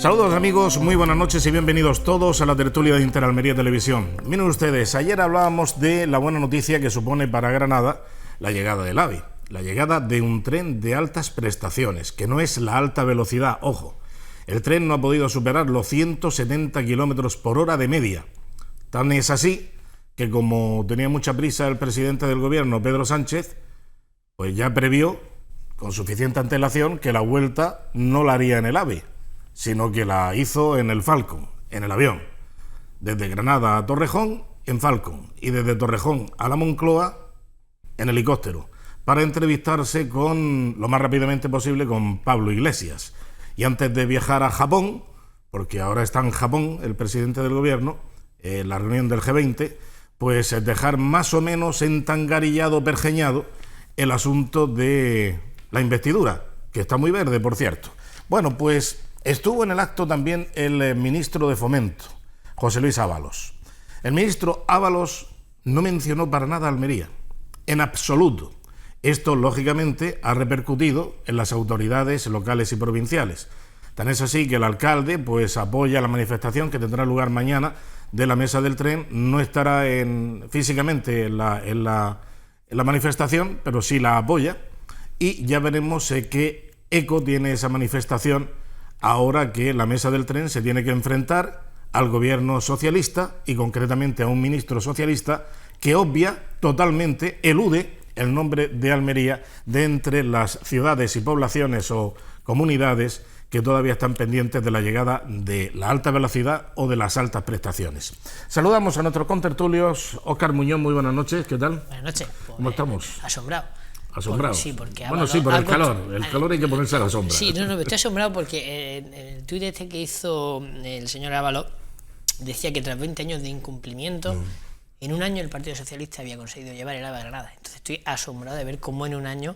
Saludos amigos, muy buenas noches y bienvenidos todos a la tertulia de Interalmería Televisión. Miren ustedes, ayer hablábamos de la buena noticia que supone para Granada la llegada del AVE, la llegada de un tren de altas prestaciones, que no es la alta velocidad, ojo. El tren no ha podido superar los 170 kilómetros por hora de media. Tan es así que, como tenía mucha prisa el presidente del gobierno, Pedro Sánchez, pues ya previó con suficiente antelación que la vuelta no la haría en el AVE, sino que la hizo en el Falcon, en el avión, desde Granada a Torrejón en Falcon y desde Torrejón a la Moncloa en helicóptero, para entrevistarse con lo más rápidamente posible con Pablo Iglesias. Y antes de viajar a Japón, porque ahora está en Japón el presidente del gobierno, en la reunión del G20, pues dejar más o menos entangarillado, pergeñado, el asunto de la investidura, que está muy verde, por cierto. Bueno, pues estuvo en el acto también el ministro de Fomento, José Luis Ábalos. El ministro Ábalos no mencionó para nada Almería, en absoluto. Esto, lógicamente, ha repercutido en las autoridades locales y provinciales. Tan es así que el alcalde pues apoya la manifestación que tendrá lugar mañana de la mesa del tren. No estará físicamente en la manifestación, pero sí la apoya. Y ya veremos qué eco tiene esa manifestación ahora que la mesa del tren se tiene que enfrentar al gobierno socialista y concretamente a un ministro socialista que obvia totalmente, elude el nombre de Almería de entre las ciudades y poblaciones o comunidades que todavía están pendientes de la llegada de la alta velocidad o de las altas prestaciones. Saludamos a nuestros contertulios. Óscar Muñoz, muy buenas noches, ¿qué tal? Buenas noches. Pues, ¿Cómo estamos? Asombrado. ¿Asombrado? Sí, porque bueno, sí, por el calor. El calor hay que ponerse a la sombra. Sí, no, estoy asombrado porque en el tuit este que hizo el señor Ábalos decía que tras 20 años de incumplimiento, en un año el Partido Socialista había conseguido llevar el AVE a Granada. Entonces estoy asombrado de ver cómo en un año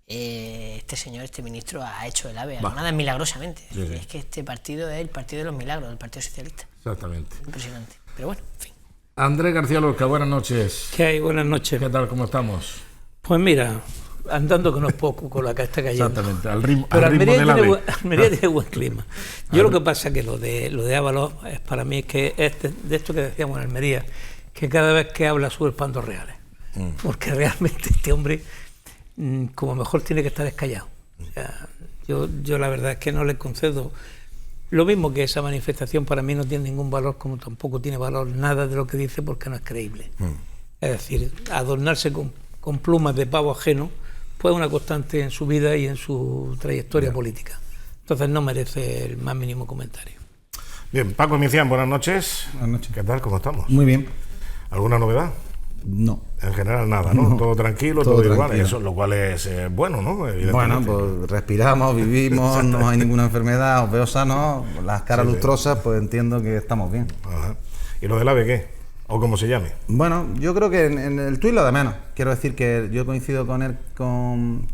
este ministro ha hecho el AVE a Granada milagrosamente. Sí, sí. Es que este partido es el partido de los milagros, el Partido Socialista. Exactamente. Impresionante. Pero bueno, en fin. Andrés García Lorca, buenas noches. ¿Qué hay? Buenas noches. ¿Qué tal? ¿Cómo estamos? Pues mira, andando que no es poco con la que está cayendo. Exactamente, al ritmo Almería tiene buen clima. Yo lo que pasa es que lo de Ábalos es para mí que de esto que decíamos en Almería, que cada vez que habla sube espantos reales. Porque realmente este hombre, como mejor tiene que estar callado. O sea, yo la verdad es que no le concedo lo mismo, que esa manifestación para mí no tiene ningún valor, como tampoco tiene valor nada de lo que dice, porque no es creíble. Es decir, adornarse con plumas de pavo ajeno pues una constante en su vida y en su trayectoria política. Entonces no merece el más mínimo comentario. Bien, Paco Micián, buenas noches. Buenas noches. ¿Qué tal? ¿Cómo estamos? Muy bien. ¿Alguna novedad? No. En general nada, ¿no? Todo tranquilo, todo igual, tranquilo. eso, lo cual es bueno, ¿no? Bueno, pues respiramos, vivimos, no hay ninguna enfermedad, os veo sanos, las caras lustrosas, pues entiendo que estamos bien. Ajá. ¿Y lo del AVE qué? ¿O cómo se llame? Bueno, yo creo que en el tuit lo de menos. Quiero decir que yo coincido con él, con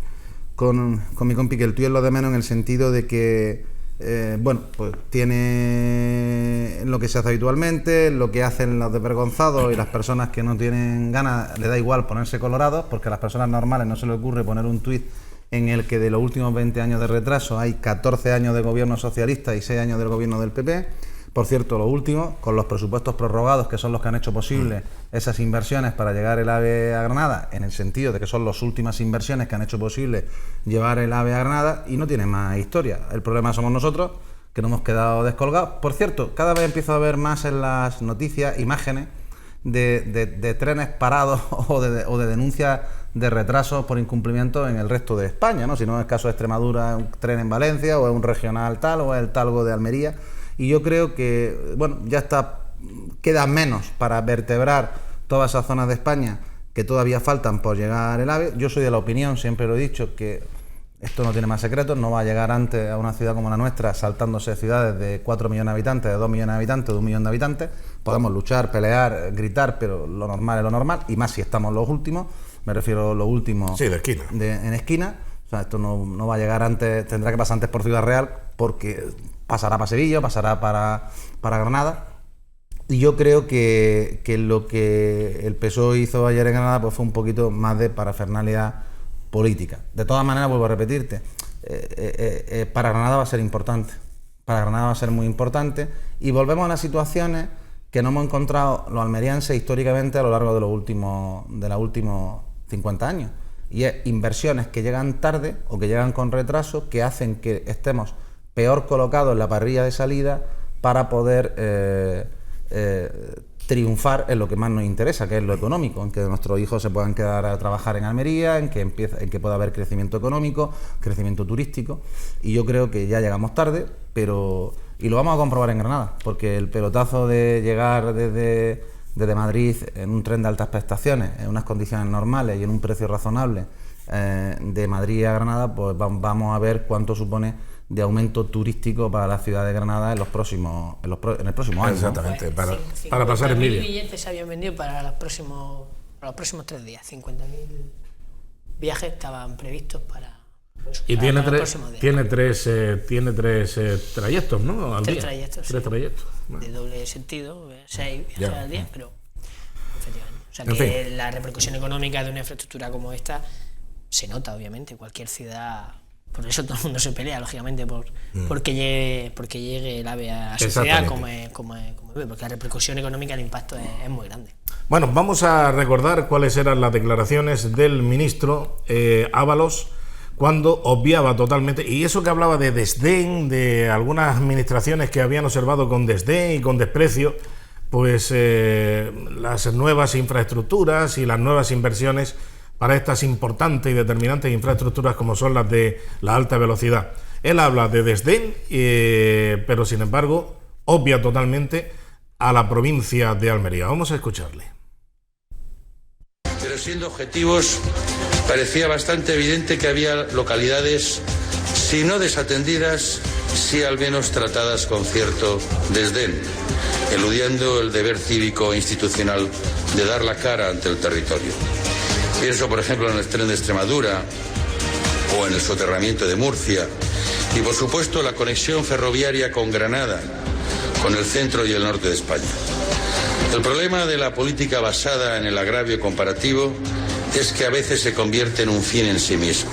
mi compi, que el tuit es lo de menos en el sentido de que bueno, pues tiene lo que se hace habitualmente, lo que hacen los desvergonzados y las personas que no tienen ganas, le da igual ponerse colorados, porque a las personas normales no se les ocurre poner un tuit en el que de los últimos 20 años de retraso hay 14 años de gobierno socialista y 6 años del gobierno del PP. Por cierto, lo último, con los presupuestos prorrogados, que son los que han hecho posible esas inversiones para llegar el AVE a Granada, en el sentido de que son las últimas inversiones que han hecho posible llevar el AVE a Granada, y no tiene más historia. El problema somos nosotros, que nos hemos quedado descolgados. Por cierto, cada vez empiezo a ver más en las noticias imágenes de trenes parados o de denuncias de retrasos por incumplimiento en el resto de España, ¿no? Si no es el caso de Extremadura, un tren en Valencia, o es un regional tal, o es el talgo de Almería. Y yo creo que, bueno, queda menos para vertebrar todas esas zonas de España que todavía faltan por llegar el AVE. Yo soy de la opinión, siempre lo he dicho, que esto no tiene más secretos, no va a llegar antes a una ciudad como la nuestra saltándose ciudades de 4 millones de habitantes, de 2 millones de habitantes, de 1 millón de habitantes. Podemos luchar, pelear, gritar, pero lo normal es lo normal, y más si estamos los últimos, me refiero a los últimos, sí, de esquina. En esquina. O sea, esto no va a llegar antes, tendrá que pasar antes por Ciudad Real, porque pasará para Sevilla, pasará para Granada. Y yo creo que lo que el PSOE hizo ayer en Granada pues fue un poquito más de parafernalia política. De todas maneras, vuelvo a repetirte, para Granada va a ser importante, para Granada va a ser muy importante, y volvemos a las situaciones que no hemos encontrado los almerienses históricamente a lo largo de los últimos 50 años, y es inversiones que llegan tarde o que llegan con retraso, que hacen que estemos peor colocados en la parrilla de salida para poder triunfar en lo que más nos interesa, que es lo económico, en que nuestros hijos se puedan quedar a trabajar en Almería, en que pueda haber crecimiento económico, crecimiento turístico, y yo creo que ya llegamos tarde, y lo vamos a comprobar en Granada, porque el pelotazo de llegar desde Madrid en un tren de altas prestaciones, en unas condiciones normales y en un precio razonable, de Madrid a Granada, pues vamos a ver cuánto supone de aumento turístico para la ciudad de Granada en el próximo año. Exactamente, ¿no? para pasar envidia. 50.000 billetes se habían vendido para los próximos 3 días. 50.000 viajes estaban previstos para... Y para tiene los próximos días. tiene tres trayectos, ¿no? Al día. Trayectos. Tres Sí. trayectos. De doble sentido, 6 viajes Ya. al día, pero efectivamente. O sea En que fin. la repercusión económica de una infraestructura como esta se nota, obviamente. Cualquier ciudad, por eso todo el mundo se pelea, lógicamente, porque llegue el AVE a su ciudad como porque la repercusión económica, el impacto es muy grande. Bueno, vamos a recordar cuáles eran las declaraciones del ministro Ábalos cuando obviaba totalmente, y eso que hablaba de desdén, de algunas administraciones que habían observado con desdén y con desprecio, pues las nuevas infraestructuras y las nuevas inversiones para estas importantes y determinantes infraestructuras como son las de la alta velocidad. Él habla de desdén, pero sin embargo obvia totalmente a la provincia de Almería. Vamos a escucharle. Pero siendo objetivos, parecía bastante evidente que había localidades, si no desatendidas, sí al menos tratadas con cierto desdén, eludiendo el deber cívico e institucional de dar la cara ante el territorio. Pienso, por ejemplo, en el tren de Extremadura o en el soterramiento de Murcia y, por supuesto, la conexión ferroviaria con Granada, con el centro y el norte de España. El problema de la política basada en el agravio comparativo es que a veces se convierte en un fin en sí mismo.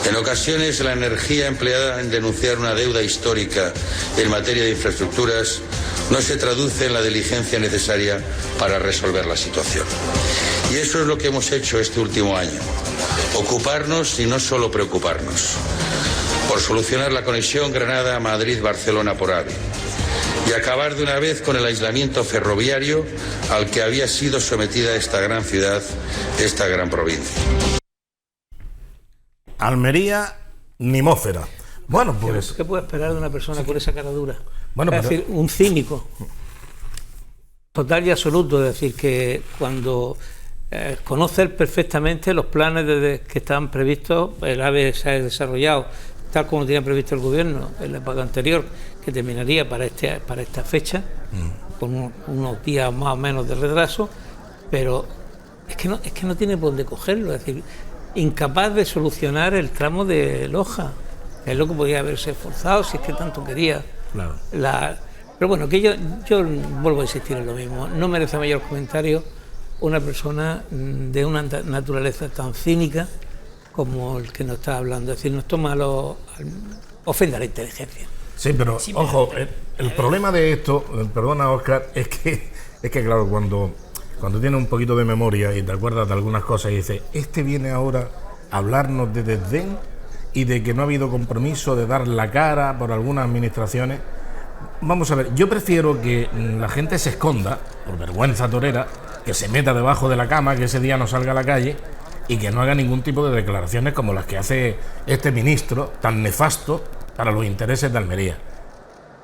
En ocasiones, la energía empleada en denunciar una deuda histórica en materia de infraestructuras no se traduce en la diligencia necesaria para resolver la situación. Y eso es lo que hemos hecho este último año. Ocuparnos y no solo preocuparnos. Por solucionar la conexión Granada-Madrid-Barcelona por AVE. Y acabar de una vez con el aislamiento ferroviario al que había sido sometida esta gran ciudad, esta gran provincia. Almería, nimófera. Bueno, pues... ¿Qué puede esperar de una persona con esa cara dura? Bueno, es pero- decir, un cínico total y absoluto, es decir, que cuando conoce perfectamente los planes que estaban previstos, el AVE se ha desarrollado tal como tenía previsto el gobierno en la época anterior, que terminaría para esta fecha, con unos días más o menos de retraso, pero es que no tiene por dónde cogerlo, es decir, incapaz de solucionar el tramo de Loja, que es lo que podía haberse esforzado si es que tanto quería. Claro. Pero bueno, que yo vuelvo a insistir en lo mismo, no merece mayor comentario una persona de una naturaleza tan cínica como el que nos está hablando, es decir, nos toma ofende a la inteligencia. Sí, pero ojo, el problema de esto, perdona Óscar, es que claro, cuando tienes un poquito de memoria y te acuerdas de algunas cosas y dices, este viene ahora a hablarnos de desdén y de que no ha habido compromiso de dar la cara por algunas administraciones. Vamos a ver, yo prefiero que la gente se esconda, por vergüenza torera, que se meta debajo de la cama, que ese día no salga a la calle y que no haga ningún tipo de declaraciones como las que hace este ministro tan nefasto para los intereses de Almería.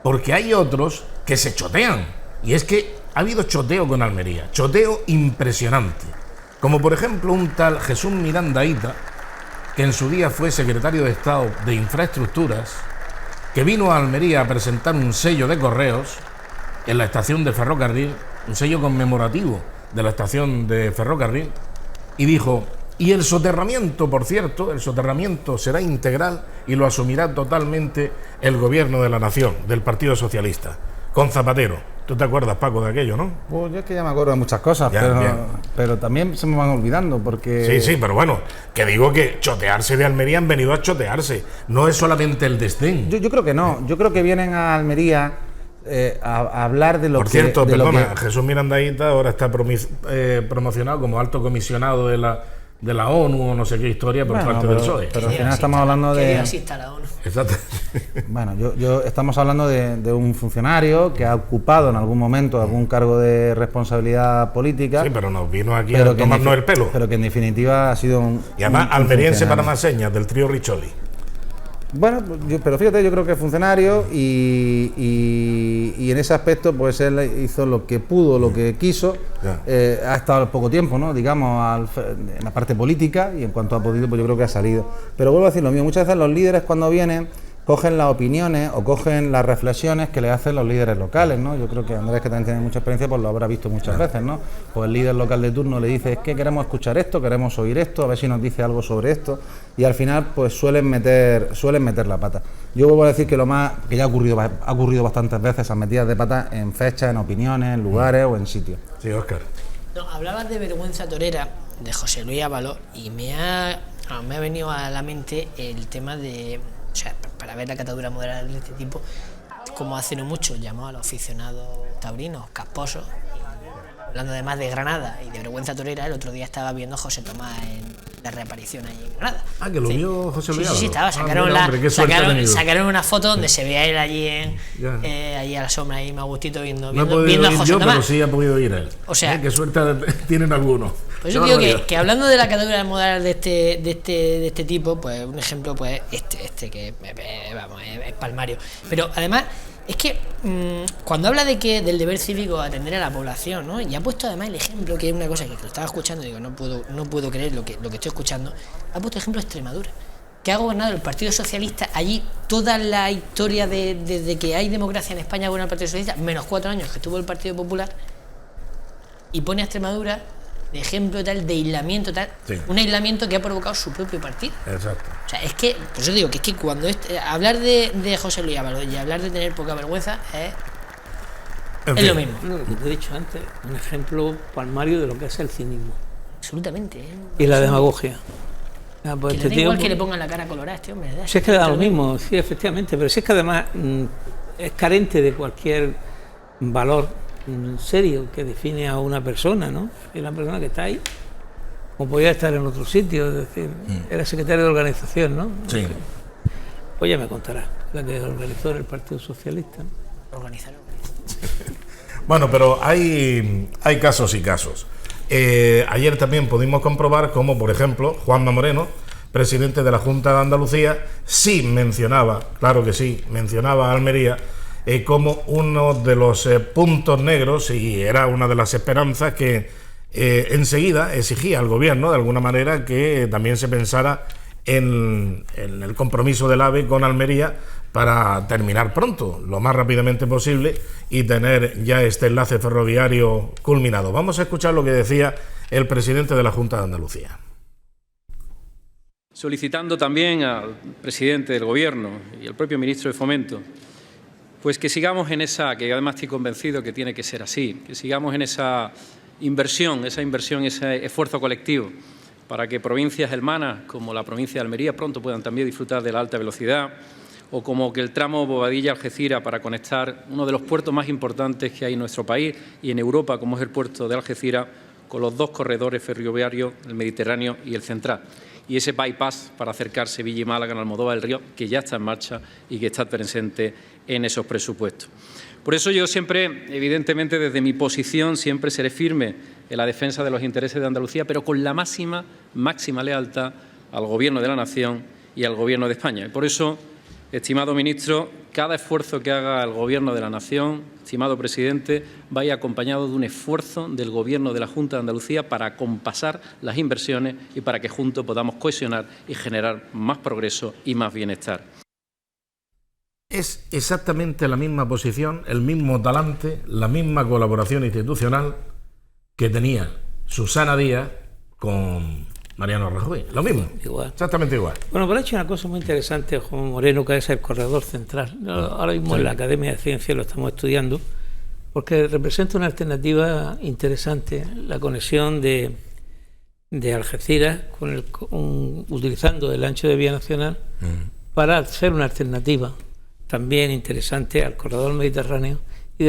Porque hay otros que se chotean, y es que ha habido choteo con Almería, choteo impresionante, como por ejemplo un tal Jesús Miranda Ita, que en su día fue secretario de Estado de Infraestructuras, que vino a Almería a presentar un sello de correos en la estación de ferrocarril, un sello conmemorativo de la estación de ferrocarril, y dijo, y el soterramiento, por cierto, el soterramiento será integral y lo asumirá totalmente el gobierno de la nación, del Partido Socialista, con Zapatero. Tú te acuerdas, Paco, de aquello, ¿no? Pues yo es que ya me acuerdo de muchas cosas, pero también se me van olvidando porque... Sí, pero bueno, que digo que chotearse de Almería han venido a chotearse. No es solamente el desdén. Yo creo que no. Yo creo que vienen a Almería a hablar de lo Por que... cierto, de perdona, lo que... Jesús Mirandaíta ahora está promocionado como alto comisionado de la ONU o no sé qué historia por parte del PSOE. Pero al final estamos hablando de... asista a la ONU. Exacto. Bueno, estamos hablando de un funcionario que ha ocupado en algún momento algún cargo de responsabilidad política. Sí, pero nos vino aquí a tomarnos el pelo. Pero que en definitiva ha sido un... Y además almeriense para más señas, del trío Riccioli. Bueno, pero fíjate, yo creo que es funcionario y en ese aspecto pues él hizo lo que pudo, lo que quiso. Ha estado poco tiempo, ¿no? Digamos, en la parte política, y en cuanto ha podido, pues yo creo que ha salido. Pero vuelvo a decir lo mismo, muchas veces los líderes cuando vienen cogen las opiniones o cogen las reflexiones que le hacen los líderes locales, ¿no? Yo creo que Andrés, que también tiene mucha experiencia, pues lo habrá visto muchas veces, ¿no? Pues el líder local de turno le dice, es que queremos escuchar esto, queremos oír esto, a ver si nos dice algo sobre esto, y al final pues suelen meter la pata. Yo vuelvo a decir que que ya ha ocurrido bastantes veces esas metidas de pata en fechas, en opiniones, en lugares o en sitios. Sí, Óscar. No, hablabas de vergüenza torera de José Luis Ábalos y me ha venido a la mente el tema de... O sea, para ver la catadura moderada de este tipo, como hace no mucho llamó a los aficionados taurinos casposos, hablando además de Granada y de vergüenza torera. El otro día estaba viendo a José Tomás en la reaparición ahí en Granada. Ah, que lo vio José Luis. Sí, estaba. Sacaron una foto donde se veía él allí allí a la sombra, ahí más gustito viendo a José Tomás. Pero sí ha podido ir él. O sea, qué suerte tienen algunos. Pues yo digo que hablando de la catadura moral de este tipo, pues un ejemplo, pues este que es palmario. Pero además es que cuando habla del deber cívico atender a la población, ¿no? Y ha puesto además el ejemplo, que es una cosa que lo estaba escuchando y digo, no puedo creer lo que estoy escuchando. Ha puesto el ejemplo de Extremadura, que ha gobernado el Partido Socialista allí toda la historia desde que hay democracia en España, gobierna el Partido Socialista, menos 4 años que estuvo el Partido Popular, y pone a Extremadura de ejemplo tal, de aislamiento tal, sí. Un aislamiento que ha provocado su propio partido. Exacto. O sea, es que, por eso digo, que es que cuando hablar de José Luis Ábalos y hablar de tener poca vergüenza es lo mismo. Lo que te he dicho antes, un ejemplo palmario de lo que es el cinismo. Absolutamente. Y la demagogia. Pues que le da igual que le pongan la cara colorada a este hombre, ¿verdad? Si es que le da lo mismo, sí, efectivamente, pero si es que además es carente de cualquier valor serio que define a una persona, ¿no? Es una persona que está ahí, como podía estar en otro sitio, es decir, era secretario de organización, ¿no? Sí. Pues ya me contará, la que organizó el Partido Socialista, ¿no? Organizaron. Bueno, pero hay casos y casos. Ayer también pudimos comprobar cómo, por ejemplo, Juanma Moreno, presidente de la Junta de Andalucía, sí mencionaba, claro que sí, mencionaba a Almería como uno de los puntos negros, y era una de las esperanzas que enseguida exigía al gobierno, de alguna manera, que también se pensara en el compromiso del AVE con Almería para terminar pronto, lo más rápidamente posible, y tener ya este enlace ferroviario culminado. Vamos a escuchar lo que decía el presidente de la Junta de Andalucía. Solicitando también al presidente del Gobierno y al propio ministro de Fomento, pues que sigamos en esa, que además estoy convencido que tiene que ser así, que sigamos en esa inversión, ese esfuerzo colectivo, para que provincias hermanas como la provincia de Almería pronto puedan también disfrutar de la alta velocidad, o como que el tramo Bobadilla-Algeciras para conectar uno de los puertos más importantes que hay en nuestro país y en Europa, como es el puerto de Algeciras, con los 2 corredores ferroviarios, el Mediterráneo y el Central. Y ese bypass para acercar Sevilla y Málaga en Almodóvar del Río, que ya está en marcha y que está presente en esos presupuestos. Por eso yo siempre, evidentemente, desde mi posición, siempre seré firme en la defensa de los intereses de Andalucía, pero con la máxima lealtad al Gobierno de la Nación y al Gobierno de España. Y por eso, estimado ministro, cada esfuerzo que haga el Gobierno de la Nación, estimado presidente, vaya acompañado de un esfuerzo del Gobierno de la Junta de Andalucía para acompasar las inversiones y para que juntos podamos cohesionar y generar más progreso y más bienestar. Es exactamente la misma posición, el mismo talante, la misma colaboración institucional que tenía Susana Díaz con Mariano Rajoy. Lo mismo, igual. Exactamente igual. Bueno, pero ha hecho una cosa muy interesante Juan Moreno, que es el corredor central. Ahora mismo en la Academia de Ciencias lo estamos estudiando, porque representa una alternativa interesante, la conexión de Algeciras utilizando el ancho de vía nacional para ser una alternativa también interesante al corredor mediterráneo y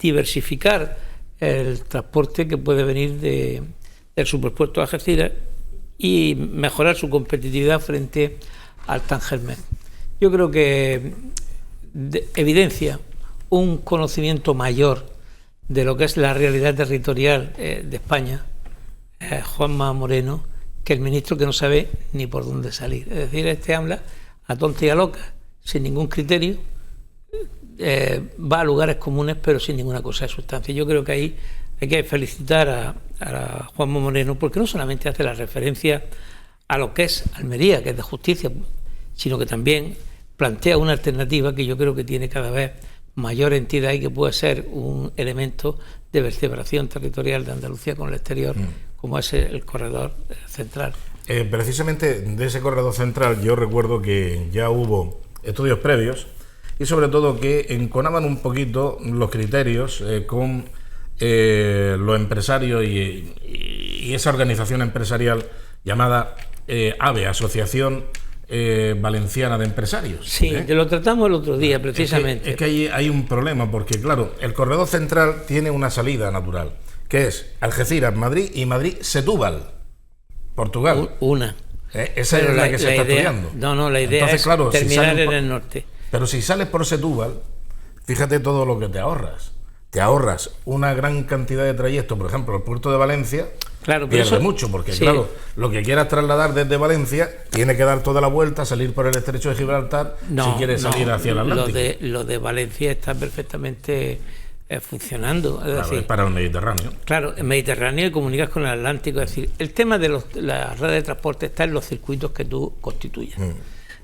diversificar el transporte que puede venir del superpuerto de Algeciras y mejorar su competitividad frente al Tanger-Med. Yo creo que evidencia un conocimiento mayor de lo que es la realidad territorial de España, Juanma Moreno, que el ministro que no sabe ni por dónde salir. Es decir, habla a tonta y a loca, sin ningún criterio, va a lugares comunes pero sin ninguna cosa de sustancia. Yo creo que ahí hay que felicitar a Juanma Moreno, porque no solamente hace la referencia a lo que es Almería, que es de justicia, sino que también plantea una alternativa que yo creo que tiene cada vez mayor entidad y que puede ser un elemento de vertebración territorial de Andalucía con el exterior, como es el corredor central. Precisamente de ese corredor central yo recuerdo que ya hubo estudios previos y sobre todo que enconaban un poquito los criterios con los empresarios y esa organización empresarial llamada AVE, Asociación Valenciana de Empresarios. Sí, te lo tratamos el otro día precisamente. Es que ahí hay un problema porque claro, el corredor central tiene una salida natural, que es Algeciras, Madrid y Madrid-Setúbal, Portugal. Una. Esa es la que se está estudiando. No, la idea es terminar en el norte. Pero si sales por Setúbal, fíjate todo lo que te ahorras. Te ahorras una gran cantidad de trayectos, por ejemplo, el puerto de Valencia, claro, pierde mucho, porque sí, claro, lo que quieras trasladar desde Valencia tiene que dar toda la vuelta, salir por el estrecho de Gibraltar si quieres salir hacia el Atlántico. Lo de Valencia está perfectamente funcionando. Es para el Mediterráneo. Claro, el Mediterráneo y comunicas con el Atlántico. Es decir, el tema de la red de transporte está en los circuitos que tú constituyes.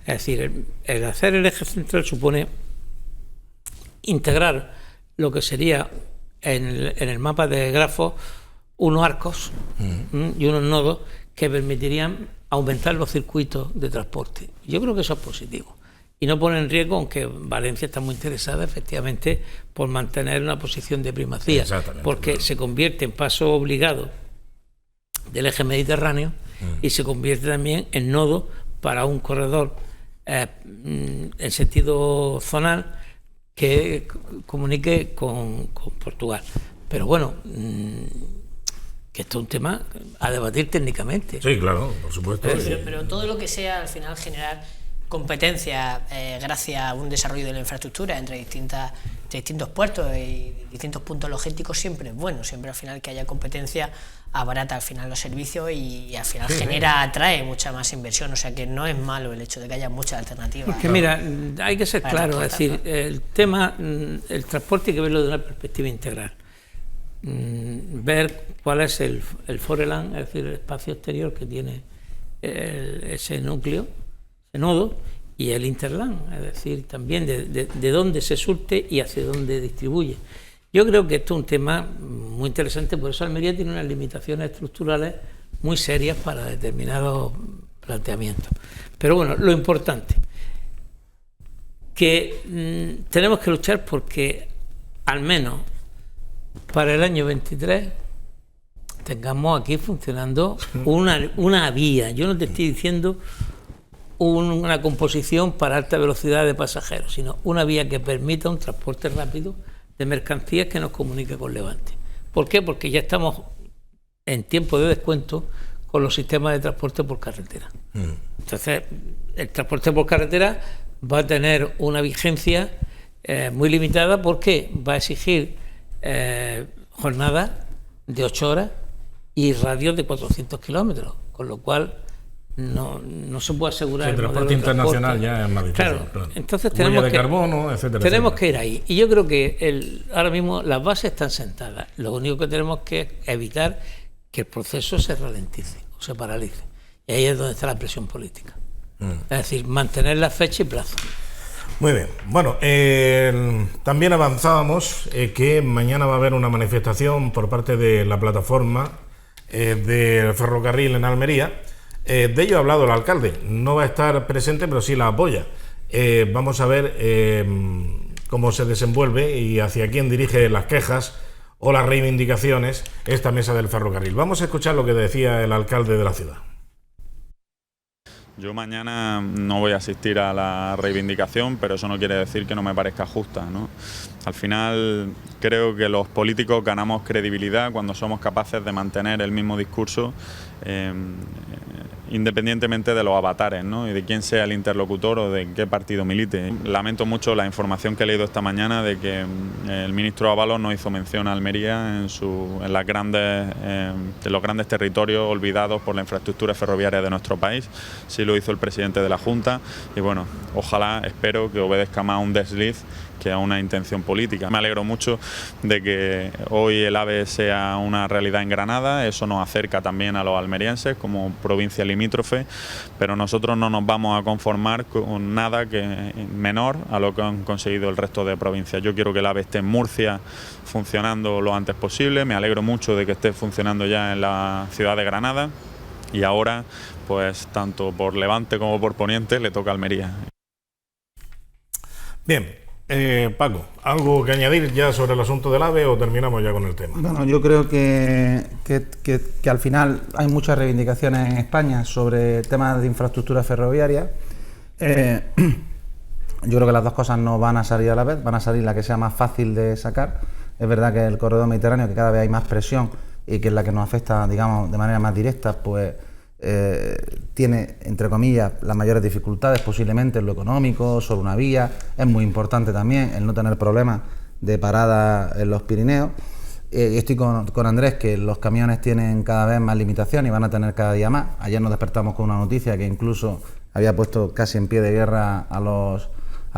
Es decir, el hacer el eje central supone integrar lo que sería en el mapa de grafos unos arcos y unos nodos que permitirían aumentar los circuitos de transporte. Yo creo que eso es positivo y no pone en riesgo, aunque Valencia está muy interesada efectivamente por mantener una posición de primacía, porque se convierte en paso obligado del eje mediterráneo y se convierte también en nodo para un corredor en sentido zonal que comunique con Portugal. Pero bueno, que esto es un tema a debatir técnicamente. Sí, claro, por supuesto. Pero todo lo que sea al final generar competencia gracias a un desarrollo de la infraestructura entre distintos puertos y distintos puntos logísticos siempre es bueno, siempre al final que haya competencia abarata al final los servicios y al final atrae mucha más inversión, o sea que no es malo el hecho de que haya muchas alternativas. Porque mira, hay que ser claro, es decir, el tema, el transporte hay que verlo de una perspectiva integral, ver cuál es el Foreland, es decir, el espacio exterior que tiene ese núcleo, ese nodo, y el Interland, es decir, también de dónde se surte y hacia dónde distribuye. Yo creo que esto es un tema muy interesante, por eso Almería tiene unas limitaciones estructurales muy serias para determinados planteamientos. Pero bueno, lo importante, que tenemos que luchar porque al menos para el año 23 tengamos aquí funcionando una vía. Yo no te estoy diciendo una composición para alta velocidad de pasajeros, sino una vía que permita un transporte rápido de mercancías que nos comunique con Levante. ¿Por qué? Porque ya estamos en tiempo de descuento con los sistemas de transporte por carretera. Entonces, el transporte por carretera va a tener una vigencia muy limitada porque va a exigir jornadas de 8 horas y radios de 400 kilómetros, con lo cual no se puede asegurar el transporte internacional ya es más difícil. Claro. Entonces tenemos de carbono, etcétera, que ir ahí. Y yo creo que ahora mismo las bases están sentadas. Lo único que tenemos que evitar que el proceso se ralentice o se paralice. Y ahí es donde está la presión política. Es decir, mantener la fecha y plazo. Muy bien. Bueno, también avanzábamos que mañana va a haber una manifestación por parte de la plataforma del ferrocarril en Almería. De ello ha hablado el alcalde. No va a estar presente, pero sí la apoya. Vamos a ver cómo se desenvuelve y hacia quién dirige las quejas o las reivindicaciones esta mesa del ferrocarril. Vamos a escuchar lo que decía el alcalde de la ciudad. Yo mañana no voy a asistir a la reivindicación, pero eso no quiere decir que no me parezca justa, ¿no? Al final creo que los políticos ganamos credibilidad cuando somos capaces de mantener el mismo discurso independientemente de los avatares, ¿no? Y de quién sea el interlocutor o de qué partido milite. Lamento mucho la información que he leído esta mañana de que el ministro Ábalos no hizo mención a Almería en los grandes territorios olvidados por la infraestructura ferroviaria de nuestro país. Sí lo hizo el presidente de la Junta y bueno, ojalá, espero que obedezca más a un desliz que a una intención política. Me alegro mucho de que hoy el AVE sea una realidad en Granada, eso nos acerca también a los almerienses como provincia limítrofe, pero nosotros no nos vamos a conformar con nada que menor a lo que han conseguido el resto de provincias. Yo quiero que el AVE esté en Murcia funcionando lo antes posible, me alegro mucho de que esté funcionando ya en la ciudad de Granada y ahora, pues tanto por Levante como por Poniente le toca a Almería. Bien. Paco, ¿algo que añadir ya sobre el asunto del AVE o terminamos ya con el tema? Bueno, yo creo que al final hay muchas reivindicaciones en España sobre temas de infraestructura ferroviaria. Yo creo que las dos cosas no van a salir a la vez, van a salir la que sea más fácil de sacar. Es verdad que el corredor mediterráneo, que cada vez hay más presión y que es la que nos afecta, digamos, de manera más directa, pues tiene, entre comillas, las mayores dificultades posiblemente en lo económico, sobre una vía. Es muy importante también el no tener problemas de parada en los Pirineos. Estoy con Andrés, que los camiones tienen cada vez más limitaciones y van a tener cada día más. Ayer nos despertamos con una noticia que incluso había puesto casi en pie de guerra a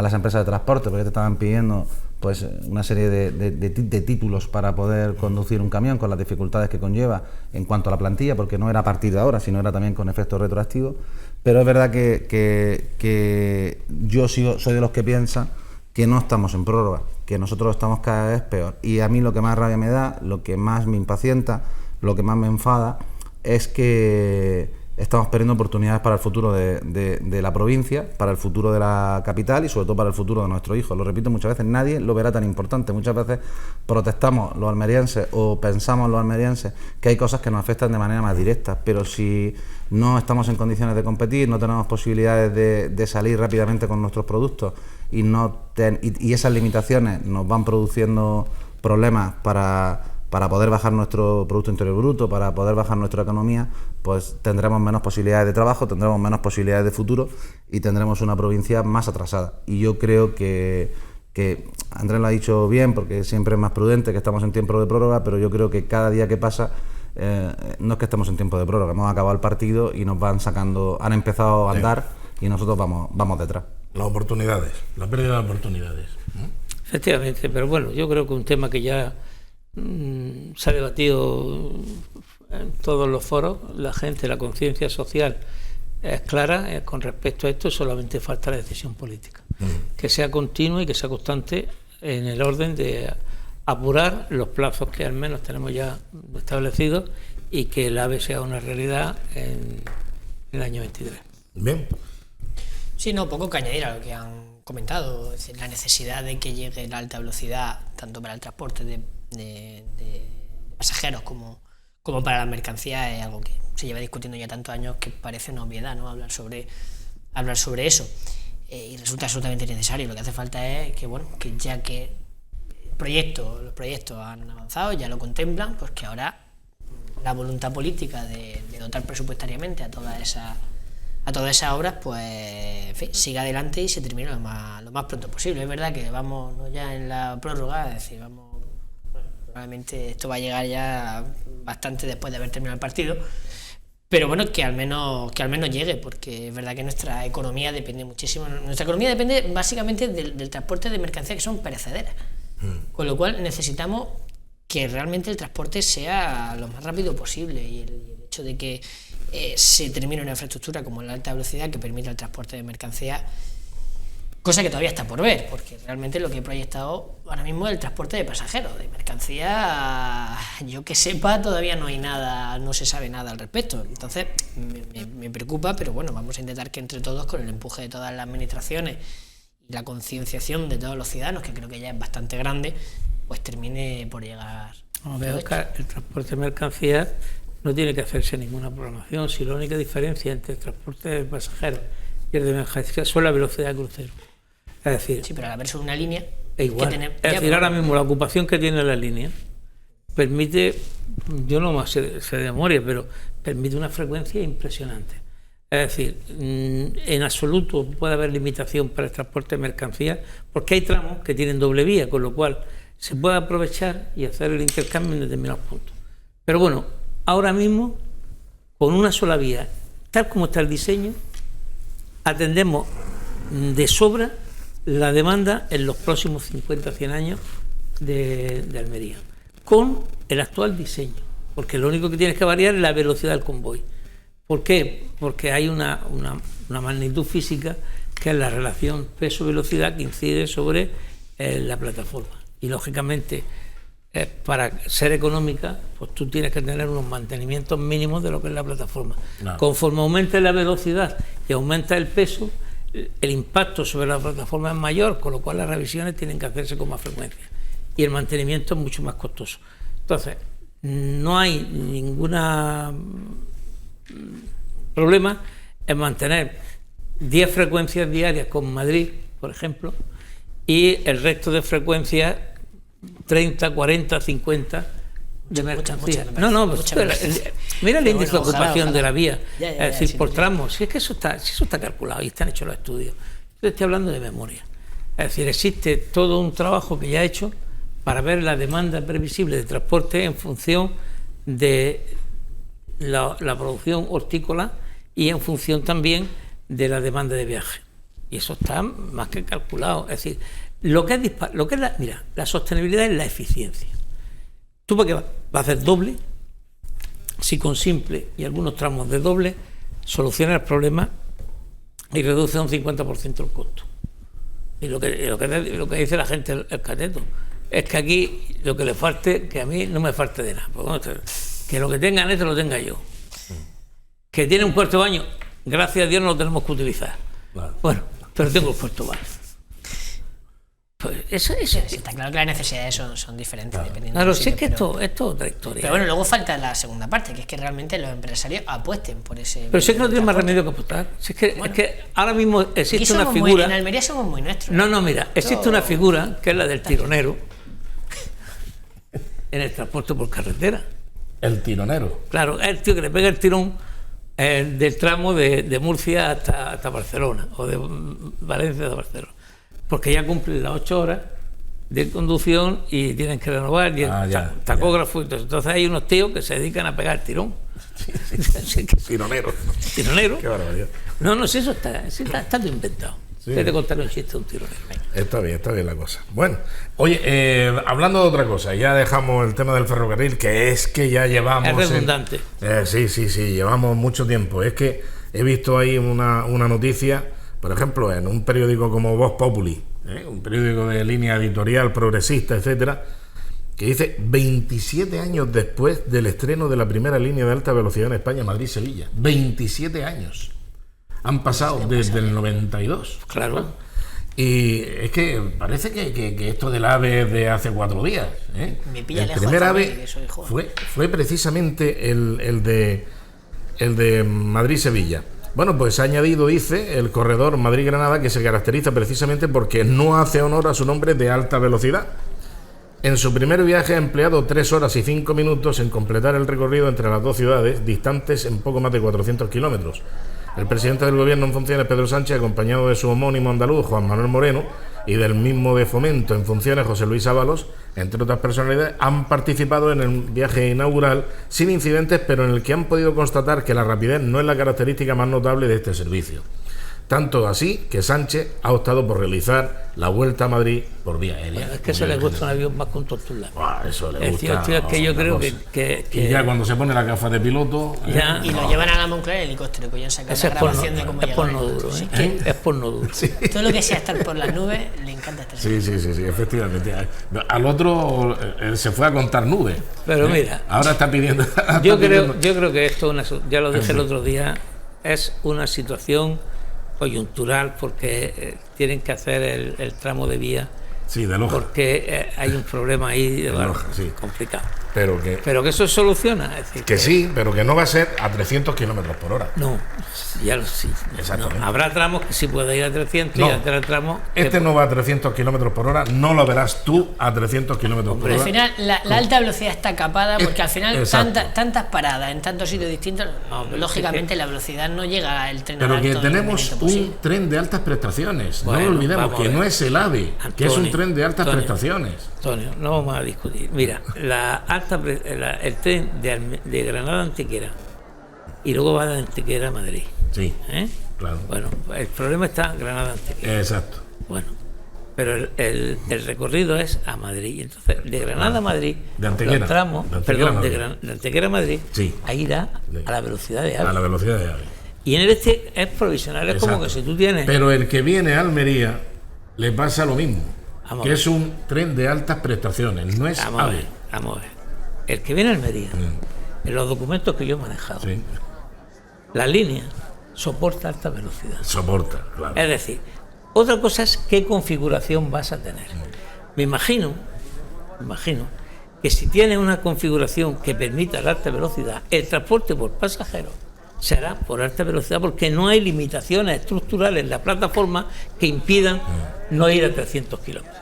las empresas de transporte, porque te estaban pidiendo pues una serie de títulos para poder conducir un camión, con las dificultades que conlleva en cuanto a la plantilla, porque no era a partir de ahora, sino era también con efectos retroactivos. Pero es verdad que yo soy de los que piensan que no estamos en prórroga, que nosotros estamos cada vez peor. Y a mí lo que más rabia me da, lo que más me impacienta, lo que más me enfada, es que estamos perdiendo oportunidades para el futuro de la provincia, para el futuro de la capital y sobre todo para el futuro de nuestros hijos. Lo repito muchas veces, nadie lo verá tan importante. Muchas veces protestamos los almerienses o pensamos los almerienses que hay cosas que nos afectan de manera más directa, pero si no estamos en condiciones de competir, no tenemos posibilidades de salir rápidamente con nuestros productos y esas limitaciones nos van produciendo problemas para poder bajar nuestro Producto Interior Bruto, para poder bajar nuestra economía, pues tendremos menos posibilidades de trabajo, tendremos menos posibilidades de futuro y tendremos una provincia más atrasada. Y yo creo que Andrés lo ha dicho bien, porque siempre es más prudente, que estamos en tiempo de prórroga, pero yo creo que cada día que pasa, no es que estemos en tiempo de prórroga, hemos acabado el partido y nos van sacando, han empezado a andar y nosotros vamos detrás. Las oportunidades, la pérdida de oportunidades. Efectivamente, pero bueno, yo creo que un tema que ya se ha debatido en todos los foros, la gente, la conciencia social es clara con respecto a esto, solamente falta la decisión política, que sea continua y que sea constante en el orden de apurar los plazos que al menos tenemos ya establecidos y que el AVE sea una realidad en el año 23. Bien. Sí, no, poco que añadir a lo que han comentado. Es decir, la necesidad de que llegue la alta velocidad, tanto para el transporte de pasajeros como para las mercancías, es algo que se lleva discutiendo ya tantos años que parece una obviedad, ¿no? Hablar sobre eso, y resulta absolutamente necesario. Lo que hace falta es que, bueno, que ya que los proyectos han avanzado, ya lo contemplan, pues que ahora la voluntad política de dotar presupuestariamente a todas esas obras, pues en fin, siga adelante y se termine lo más pronto posible. Es verdad que vamos ya en la prórroga, es decir, probablemente esto va a llegar ya bastante después de haber terminado el partido, pero bueno, que al menos llegue, porque es verdad que nuestra economía depende muchísimo. Nuestra economía depende básicamente del transporte de mercancías que son perecederas, con lo cual necesitamos que realmente el transporte sea lo más rápido posible, y el hecho de que se termine una infraestructura como la alta velocidad que permita el transporte de mercancías, cosa que todavía está por ver, porque realmente lo que he proyectado ahora mismo es el transporte de pasajeros. De mercancía, yo que sepa, todavía no hay nada, no se sabe nada al respecto. Entonces me preocupa, pero bueno, vamos a intentar que entre todos, con el empuje de todas las administraciones y la concienciación de todos los ciudadanos, que creo que ya es bastante grande, pues termine por llegar. Oscar, el transporte de mercancías no tiene que hacerse ninguna programación, si la única diferencia entre el transporte de pasajeros y el de mercancías son la velocidad de crucero. Es decir, Sí, pero al haber solo una línea, es igual. Es decir, ahora mismo la ocupación que tiene la línea permite, yo no más sé de memoria, pero permite una frecuencia impresionante. Es decir, en absoluto puede haber limitación para el transporte de mercancías, porque hay tramos que tienen doble vía, con lo cual se puede aprovechar y hacer el intercambio en determinados puntos. Pero bueno, ahora mismo, con una sola vía, tal como está el diseño, atendemos de sobra la demanda en los próximos 50 o 100 años de Almería, con el actual diseño, porque lo único que tienes que variar es la velocidad del convoy. ¿Por qué? Porque hay una magnitud física que es la relación peso-velocidad que incide sobre la plataforma. Y lógicamente, para ser económica, pues tú tienes que tener unos mantenimientos mínimos de lo que es la plataforma. No. Conforme aumente la velocidad y aumenta el peso, el impacto sobre la plataforma es mayor, con lo cual las revisiones tienen que hacerse con más frecuencia. Y el mantenimiento es mucho más costoso. Entonces, no hay ningún problema en mantener 10 frecuencias diarias con Madrid, por ejemplo, y el resto de frecuencias 30, 40, 50 de mercancías. Mira el índice de ocupación de la vía, es decir, por tramos. Si es que eso está calculado y están hechos los estudios. Yo estoy hablando de memoria. Es decir, existe todo un trabajo que ya he hecho para ver la demanda previsible de transporte en función de la producción hortícola y en función también de la demanda de viaje. Y eso está más que calculado. Es decir, la sostenibilidad es la eficiencia. ¿Tú para qué vas a hacer doble? Si con simple y algunos tramos de doble solucionas el problema y reduce un 50% el costo. Y lo que dice la gente, el cateto, es que aquí lo que le falte, que a mí no me falte de nada. Que lo que tengan esto lo tenga yo. Que tiene un cuarto de baño, gracias a Dios no lo tenemos que utilizar. Claro. Bueno, pero tengo el cuarto baño. Pues eso está claro que las necesidades son diferentes, claro, dependiendo del sitio, es que esto es otra historia. Pero bueno, luego falta la segunda parte, que es que realmente los empresarios apuesten por ese. Pero si es que no tiene más remedio que apostar. Si es que ahora mismo existe una figura. En Almería somos muy nuestros. No, mira, existe una figura que es la del tironero en el transporte por carretera. El tironero. Claro, es el tío que le pega el tirón del tramo de Murcia hasta Barcelona, o de Valencia hasta Barcelona. Porque ya cumplen las 8 horas de conducción y tienen que renovar y tacógrafo. Entonces hay unos tíos que se dedican a pegar tirón. Tironero. Tironero. Qué barbaridad. No, si eso está todo inventado. Sí. Te contaré un chiste de un tironero. Está bien la cosa. Bueno, oye, hablando de otra cosa, ya dejamos el tema del ferrocarril, que es que ya llevamos... Es redundante. Sí, llevamos mucho tiempo. Es que he visto ahí una noticia, por ejemplo, en un periódico como Voz Populi, un periódico de línea editorial progresista, etcétera, que dice 27 años después del estreno de la primera línea de alta velocidad en España, Madrid-Sevilla. 27 años. Han pasado desde el 92. Claro. Y es que parece que esto del AVE es de hace 4 días. Me pilla el lejos primer AVE fue precisamente el de Madrid-Sevilla. Bueno, pues ha añadido, dice, el corredor Madrid-Granada, que se caracteriza precisamente porque no hace honor a su nombre de alta velocidad. En su primer viaje ha empleado 3 horas y 5 minutos en completar el recorrido entre las dos ciudades, distantes en poco más de 400 kilómetros. El presidente del gobierno en funciones, Pedro Sánchez, acompañado de su homónimo andaluz, Juan Manuel Moreno, y del mismo de Fomento en funciones, José Luis Ábalos, entre otras personalidades, han participado en el viaje inaugural sin incidentes, pero en el que han podido constatar que la rapidez no es la característica más notable de este servicio. Tanto así que Sánchez ha optado por realizar la vuelta a Madrid por vía aérea. Bueno, es que eso le gusta un avión más con tortuga. Eso le gusta. Es que yo creo que... Y ya cuando se pone la gafa de piloto... Y lo llevan a la Moncloa en helicóptero, que ya han sacado la grabación de cómo llega. Es porno duro, es porno duro. Sí. Todo lo que sea estar por las nubes, le encanta estar. Sí, efectivamente. Al otro se fue a contar nubes. Pero mira... Ahora está pidiendo... Yo creo que esto, ya lo dije el otro día, es una situación coyuntural porque tienen que hacer el tramo de vía. Sí, de Loja. Porque hay un problema ahí Loja, sí. complicado. Pero que eso se soluciona. Es decir, que sí, pero que no va a ser a 300 kilómetros por hora. No, ya lo sí. Exactamente. No, habrá tramos que sí puede ir a 300 y habrá tramos. No va a 300 kilómetros por hora, no lo verás tú a 300 kilómetros por Pero hora. al final la alta velocidad está capada porque al final tantas paradas en tantos sitios distintos, lógicamente la velocidad no llega al tren. Pero que tenemos un tren de altas prestaciones, bueno, no lo olvidemos, que no es el AVE, Antonio, que es un tren de altas prestaciones. Antonio, no vamos a discutir. Mira, el tren de Granada a Antequera y luego va de Antequera a Madrid. Sí, claro. Bueno, el problema está en Granada a Antequera. Exacto. Bueno, pero el recorrido es a Madrid. Entonces, de Granada a Madrid, de Antequera, los tramos, de Antequera a Madrid, sí, ahí irá a la velocidad de AVE. A la velocidad de AVE. Y en el es provisional, es como que si tú tienes. Pero el que viene a Almería le pasa lo mismo, que es un tren de altas prestaciones, no es AVE. Vamos a ver. El que viene a Almería, en los documentos que yo he manejado, la línea soporta alta velocidad. Soporta, claro. Es decir, otra cosa es qué configuración vas a tener. Me imagino que si tienes una configuración que permita la alta velocidad, el transporte por pasajeros será por alta velocidad porque no hay limitaciones estructurales en la plataforma que impidan no ir a 300 kilómetros.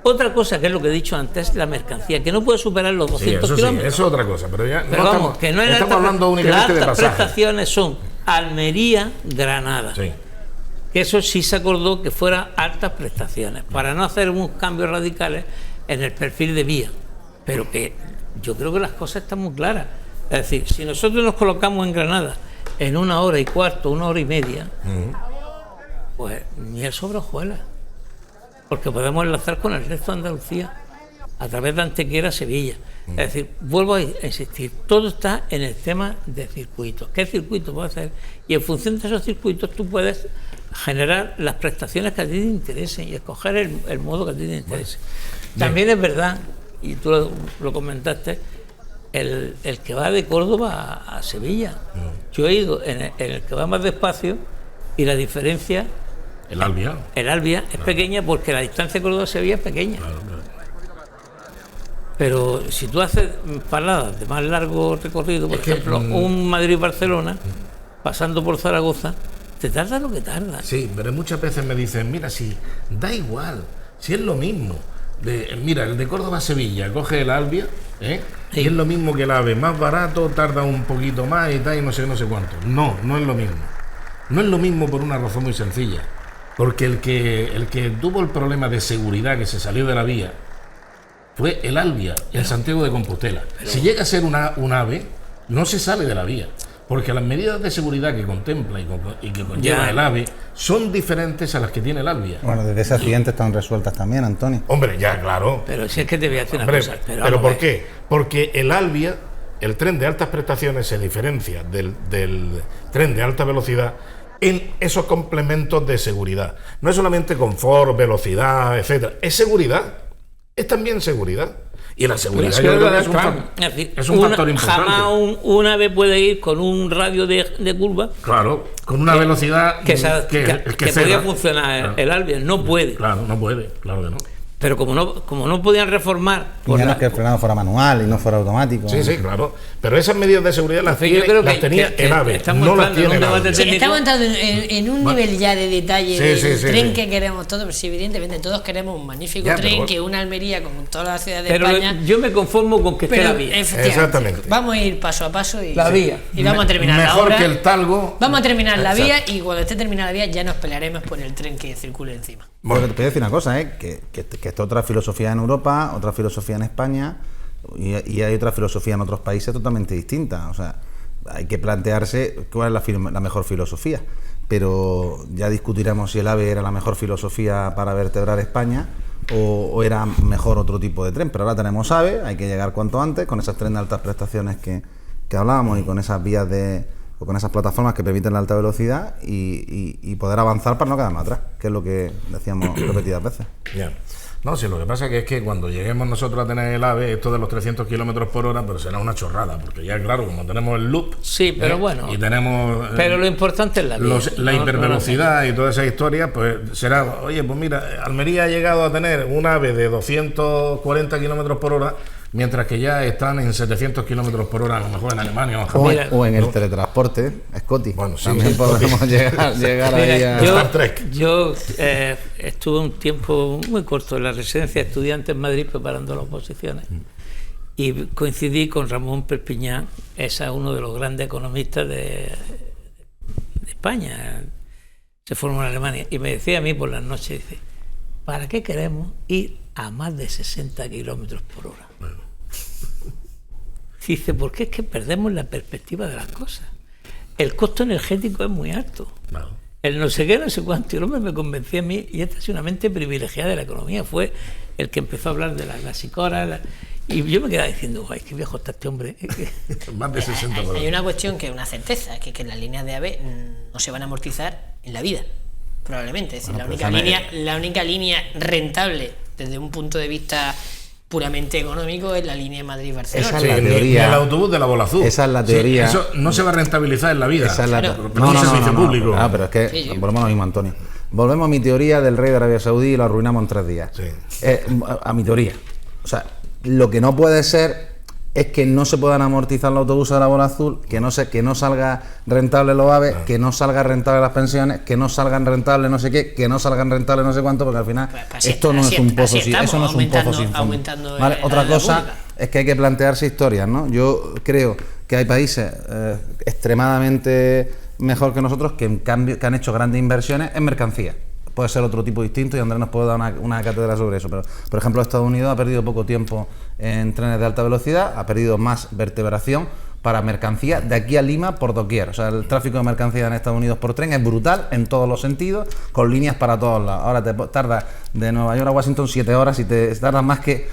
Otra cosa, que es lo que he dicho antes, la mercancía, que no puede superar los 200 kilómetros. Sí, eso es otra cosa, pero ya pero no vamos, que no estamos hablando únicamente de pasajes. Las prestaciones son Almería-Granada. Sí. Que eso sí se acordó que fuera altas prestaciones, para no hacer unos cambios radicales en el perfil de vía. Pero que yo creo que las cosas están muy claras. Es decir, si nosotros nos colocamos en Granada en 1 hora y cuarto, 1 hora y media, pues miel sobre hojuelas. Porque podemos enlazar con el resto de Andalucía a través de Antequera a Sevilla. Es decir, vuelvo a insistir, todo está en el tema de circuitos. ¿Qué circuito puedes hacer? Y en función de esos circuitos tú puedes generar las prestaciones que a ti te interesen y escoger el modo que a ti te interese. También es verdad, y tú lo comentaste, el que va de Córdoba a Sevilla. Yo he ido en el que va más despacio y la diferencia... El Albia. El Albia es pequeña porque la distancia de Córdoba a Sevilla es pequeña. Claro. Pero si tú haces paradas de más largo recorrido, por ejemplo, un Madrid-Barcelona, pasando por Zaragoza, te tarda lo que tarda. Sí, pero muchas veces me dicen, mira, si da igual, si es lo mismo. Mira, el de Córdoba a Sevilla, coge el Albia, y es lo mismo que el AVE, más barato, tarda un poquito más y tal, y no sé cuánto. No es lo mismo. No es lo mismo por una razón muy sencilla. Porque el que tuvo el problema de seguridad que se salió de la vía fue el Albia, en Santiago de Compostela. Si llega a ser un AVE, no se sale de la vía. Porque las medidas de seguridad que contempla y que conlleva el AVE son diferentes a las que tiene el Albia. Bueno, desde ese accidente están resueltas también, Antonio. Hombre, ya, claro. Pero si es que te voy a decir una cosa. Pero ¿por qué? Porque el Albia, el tren de altas prestaciones, se diferencia del tren de alta velocidad en esos complementos de seguridad. No es solamente confort, velocidad, etcétera. Es seguridad. Es también seguridad. Y la seguridad yo creo que es un factor importante. Jamás un AVE puede ir con un radio de curva. Claro, con una velocidad que podía funcionar el Albia. No puede. Claro, no puede, claro que no. Pero como no podían reformar... Menos que el frenado fuera manual y no fuera automático. Sí, claro. Pero esas medidas de seguridad las tenía el AVE, no las tiene el AVE. Estamos entrando en un nivel ya de detalle del tren que queremos todos, pero sí, evidentemente todos queremos un magnífico tren que una Almería con toda la ciudad de España. Yo me conformo con que esté la vía. Exactamente. Vamos a ir paso a paso y la vía. Y vamos a terminar la Mejor obra. que el talgo. Vamos a terminar la vía y cuando esté terminada la vía ya nos pelearemos por el tren que circule encima. Bueno, te voy a decir una cosa, que esta otra filosofía en Europa, otra filosofía en España y hay otra filosofía en otros países totalmente distinta. O sea, hay que plantearse cuál es la mejor filosofía. Pero ya discutiremos si el AVE era la mejor filosofía para vertebrar España o era mejor otro tipo de tren. Pero ahora tenemos AVE, hay que llegar cuanto antes con esas trenes de altas prestaciones que hablábamos y con esas vías o con esas plataformas que permiten la alta velocidad y poder avanzar para no quedarnos atrás, que es lo que decíamos repetidas veces. Yeah. No, sí, lo que pasa es que cuando lleguemos nosotros a tener el AVE, esto de los 300 kilómetros por hora, pero será una chorrada, porque ya, claro, como tenemos el loop. Sí, pero bueno. Y tenemos. Pero lo importante es la vía. La hipervelocidad y toda esa historia, pues será. Oye, pues mira, Almería ha llegado a tener un AVE de 240 kilómetros por hora, mientras que ya están en 700 kilómetros por hora, a lo mejor en Alemania o en Japón. O en el teletransporte, Scotty. Bueno, sí, también podemos llegar ahí a Star Trek. Yo estuve un tiempo muy corto en la residencia de estudiantes en Madrid preparando las oposiciones y coincidí con Ramón Perpiñán, uno de los grandes economistas de España, se formó en Alemania, y me decía a mí por las noches, dice, ¿para qué queremos ir a más de 60 kilómetros por hora? Dice, porque es que perdemos la perspectiva de las cosas. El costo energético es muy alto. Claro. El no sé qué, no sé cuánto, y el hombre me convenció a mí, y esta es una mente privilegiada de la economía, fue el que empezó a hablar de las clasicoras, y yo me quedaba diciendo, ¡ay, qué viejo está este hombre! Más de 60 por hora. Hay una cuestión que es una certeza, que las líneas de AVE no se van a amortizar en la vida, probablemente. Es decir, la única línea rentable desde un punto de vista puramente económico es la línea Madrid-Barcelona. Esa es la teoría. El autobús de la Bola Azul. Esa es la teoría. Sí, eso no se va a rentabilizar en la vida. Esa es la Claro. Pero es un servicio público. Ah, pero es que Sí. volvemos a lo mismo, Antonio. Volvemos a mi teoría del rey de Arabia Saudí y lo arruinamos en 3 días. Sí. A mi teoría. O sea, lo que no puede ser es que no se puedan amortizar los autobuses de la Bola Azul, que no salga rentable los AVE, que no salga rentable las pensiones, que no salgan rentable no sé qué, que no salgan rentable no sé cuánto, porque al final esto no es un pozo sin estamos, eso no es un pozo sin fondo. aumentando ¿Vale? la Otra deuda cosa pública. es que hay que plantearse historias, ¿no? Yo creo que hay países extremadamente mejor que nosotros que en cambio que han hecho grandes inversiones en mercancías. Puede ser otro tipo distinto y Andrés nos puede dar una cátedra sobre eso, pero por ejemplo Estados Unidos ha perdido poco tiempo en trenes de alta velocidad, ha perdido más vertebración para mercancías de aquí a Lima por doquier. O sea, el tráfico de mercancías en Estados Unidos por tren es brutal en todos los sentidos, con líneas para todos lados. Ahora te tardas de Nueva York a Washington 7 horas y te tardas más que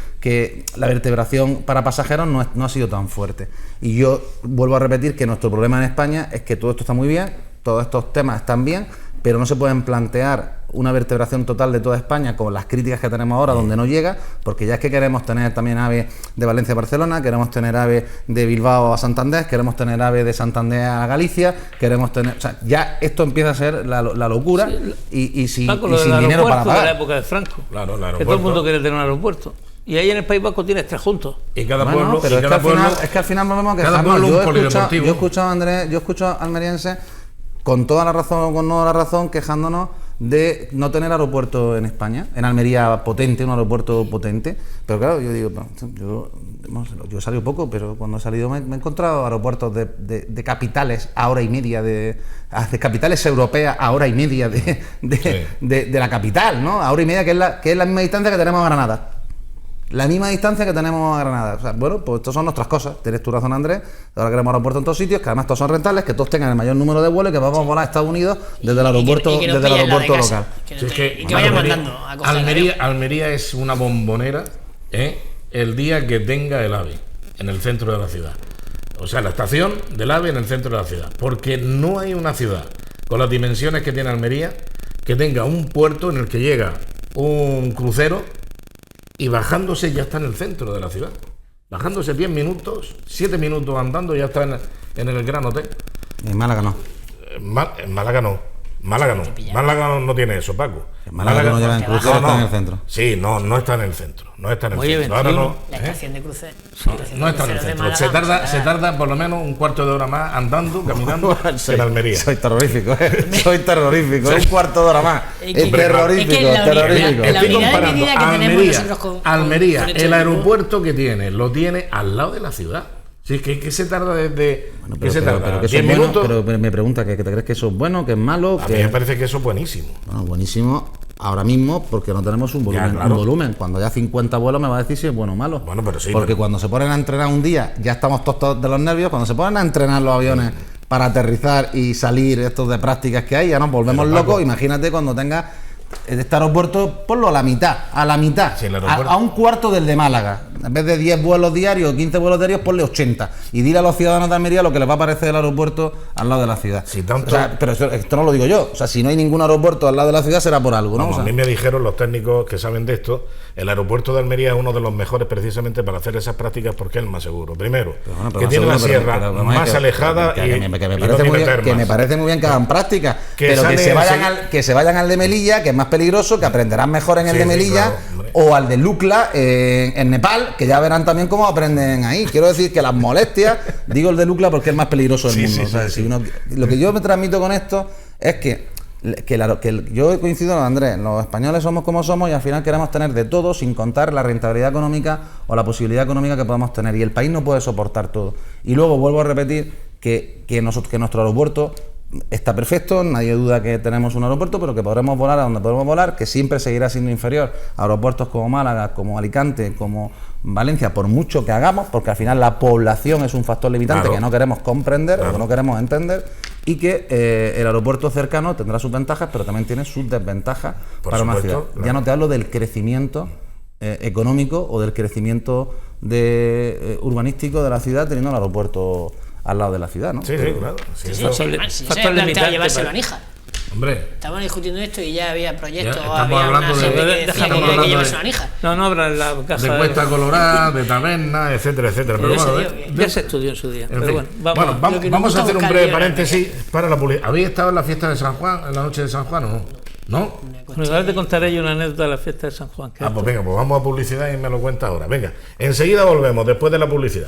la vertebración para pasajeros no ha sido tan fuerte. Y yo vuelvo a repetir que nuestro problema en España es que todo esto está muy bien, todos estos temas están bien, pero no se pueden plantear una vertebración total de toda España con las críticas que tenemos ahora donde no llega, porque ya es que queremos tener también AVE de Valencia a Barcelona, queremos tener AVE de Bilbao a Santander, queremos tener AVE de Santander a Galicia, queremos tener... O sea, ya esto empieza a ser la locura y sin dinero para pagar. De la época de Franco, Claro, que todo el mundo quiere tener un aeropuerto. Y ahí en el País Vasco tienes 3 juntos. Y cada Bueno, pueblo. pero y cada es que al final volvemos a cada quejarnos. pueblo un Yo he polideportivo. escuchado a Andrés, yo escucho a almerienses con toda la razón o con toda la razón quejándonos de no tener aeropuerto en España, en Almería potente, un aeropuerto potente, pero claro, yo digo, yo he salido poco, pero cuando he salido me he encontrado aeropuertos de capitales a hora y media, de capitales europeas a hora y media de la capital, ¿no? A hora y media, que es la misma distancia que tenemos a Granada. La misma distancia que tenemos a Granada. O sea, bueno, pues estas son nuestras cosas. Tienes tu razón, Andrés. Ahora queremos aeropuertos en todos sitios, que además todos son rentables, que todos tengan el mayor número de vuelos y que vamos a volar a Estados Unidos desde el aeropuerto, y que nos desde el pillen la de aeropuerto casa, local. y que vayan mandando a coger Almería es una bombonera el día que tenga el AVE en el centro de la ciudad. O sea, la estación del AVE en el centro de la ciudad. Porque no hay una ciudad con las dimensiones que tiene Almería que tenga un puerto en el que llega un crucero y bajándose ya está en el centro de la ciudad. Bajándose 10 minutos, 7 minutos andando ya está en el Gran Hotel. En Málaga no. En Málaga no. Málaga no tiene eso, Paco. En Málaga no lleva en crucero, está en el centro. Sí, no está en el centro. No está en el Oye, centro. Ahora no. La estación de crucero. No está en el centro. Se tarda por lo menos un cuarto de hora más andando, caminando que en Almería. Soy terrorífico, Soy terrorífico. Un cuarto de hora más. Es que- Es terrorífico, es que la unidad- terrorífico. la Estoy unidad de comparando medida que tenemos Almería, nosotros con Almería, con el este aeropuerto que tiene, lo tiene al lado de la ciudad. Sí, que se tarda desde... Bueno, ¿Qué se tarda? pero que eso 10 es bueno, minutos. pero me pregunta que te crees que eso es bueno, que es malo, A mí me parece que eso es buenísimo. Bueno, buenísimo ahora mismo porque no tenemos un volumen. Ya, claro. Un volumen. Cuando haya 50 vuelos me va a decir si es bueno o malo. Bueno, pero sí, porque pero- cuando se ponen a entrenar un día ya estamos todos de los nervios. Cuando se ponen a entrenar los aviones para aterrizar y salir estos de prácticas que hay, ya nos volvemos Pero, Paco, locos. Imagínate cuando tenga este aeropuerto, ponlo a la mitad, Sí, el aeropuerto. a un cuarto del de Málaga. En vez de 10 vuelos diarios o 15 vuelos diarios, ponle 80. Y dile a los ciudadanos de Almería lo que les va a parecer el aeropuerto al lado de la ciudad. Si tanto... O sea, pero esto no lo digo yo. O sea, si no hay ningún aeropuerto al lado de la ciudad, será por algo, ¿no? Vamos, O sea, a mí me dijeron los técnicos que saben de esto, el aeropuerto de Almería es uno de los mejores precisamente para hacer esas prácticas porque es el más seguro. Primero, que tiene la sierra más alejada y me parece muy bien que hagan prácticas, pero que se vayan al de Melilla, que es más peligroso, que aprenderán mejor en el de Melilla, claro, o al de Lukla en Nepal, que ya verán también cómo aprenden ahí. Quiero decir que las molestias, digo el de Lukla porque es el más peligroso del mundo. O sea, si uno, lo que yo me transmito con esto es que yo coincido con Andrés, los españoles somos como somos y al final queremos tener de todo sin contar la rentabilidad económica o la posibilidad económica que podemos tener, y el país no puede soportar todo. Y luego vuelvo a repetir que nuestro aeropuerto está perfecto, nadie duda que tenemos un aeropuerto, pero que podremos volar a donde podemos volar, que siempre seguirá siendo inferior a aeropuertos como Málaga, como Alicante, como Valencia, por mucho que hagamos, porque al final la población es un factor limitante, claro, que no queremos comprender, claro, o que no queremos entender, y que el aeropuerto cercano tendrá sus ventajas, pero también tiene sus desventajas para una ciudad. Claro. Ya no te hablo del crecimiento económico o del crecimiento urbanístico de la ciudad teniendo el aeropuerto al lado de la ciudad, ¿no? Sí, claro. Sí, se plantea llevárselo a Níjar. Hombre, estaban discutiendo esto y ya había proyectos, había una gente que decía que hay que llevárselo a Níjar. No habrá la caja de Cuesta Colorada, de Taberna, etcétera. Pero bueno, ya se estudió en su día. En pero fin. bueno, vamos a hacer un breve paréntesis para la publicidad. ¿Habéis estado en la fiesta de San Juan, en la noche de San Juan o no? ¿No? Bueno, ahora te contaré yo una anécdota de la fiesta de San Juan. Pues venga, pues vamos a publicidad y me lo cuenta ahora. Venga, enseguida volvemos, después de la publicidad.